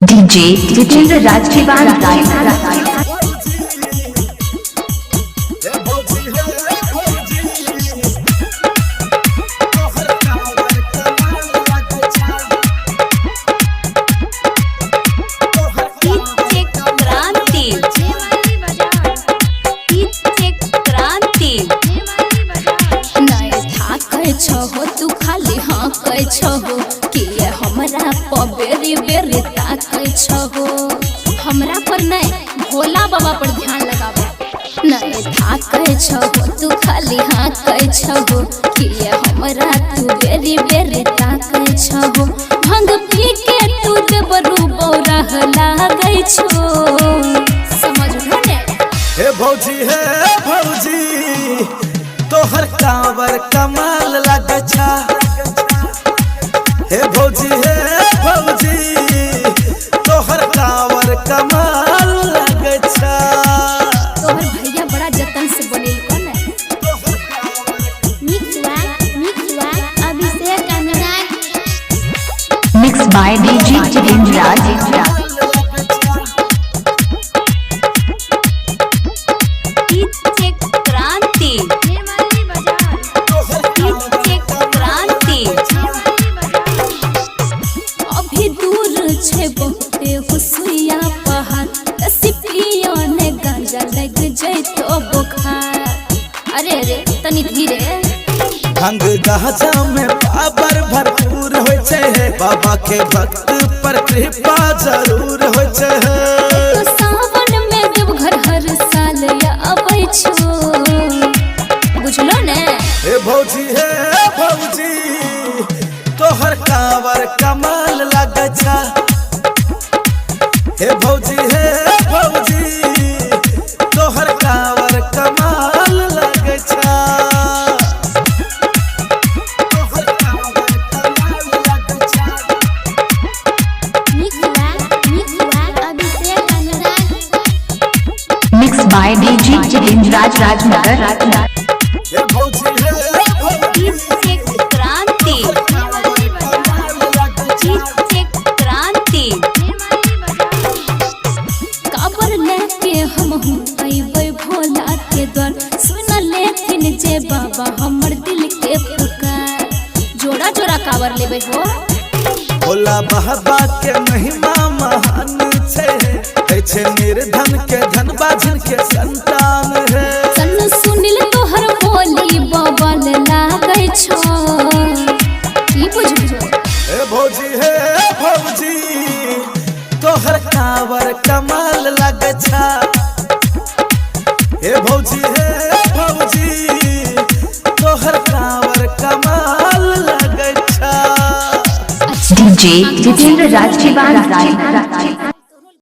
DJ Jitendra राजकीवान छहो तू खाली हाँ कह छहो कि हमरा बेरी बेरी ताकै छहो। हमरा पर नहीं भोला बाबा पर ध्यान लगाबो। नहीं ताकै छहो तू खाली हाँ कह छहो कि हमरा तू बेरी बेरी ताकै छहो। भंग पी के तू देबरू बौरह लागै छो। समझलो ने? हे भौजी तोहर कांवर कमाल लागे छा। हे भौजी तोहर कांवर कमाल लागे छा। तोहर भैया बड़ा जतन से बनेल कोन है। Abhishek Anurag mix by DJ Jitendra Raj बहुते हुसुइया पहाड़ सिपिया ने गांजा लग जैतो बुखार। अरे तनी धीरे। भंग गाजा में पावर भरपूर होय छे। बाबा के भक्त पर कृपा जरूर होय छे। तो सावन में देवघर हर साल आबै छो। बुझलो ने? हे भौजी तोहर कांवर कमाल लागे छा। हे भौजी तोहर कांवर कमाल लागे छा। तोहर कांवर कमाल लागे छा। Abhishek Anurag mix by DJ Jitendra Rajnagar. हे भौजी भोला के द्वार सुन लेथिन जे बाबा हमर दिल के पुकार। जोड़ा जोड़ा कावर लेबे हो। भोला बाबा के महिमा महान छे। निर्धन के धन बाजन के संतान है। सन सुनिल तोहर बोली बाबा ले लागै छो। की बुझबो? हे भौजी तोहर कांवर कमाल लागे छा। हे भौजी तोहर कांवर कमाल लागे छा। डीजे जितेंद्र राजकीवान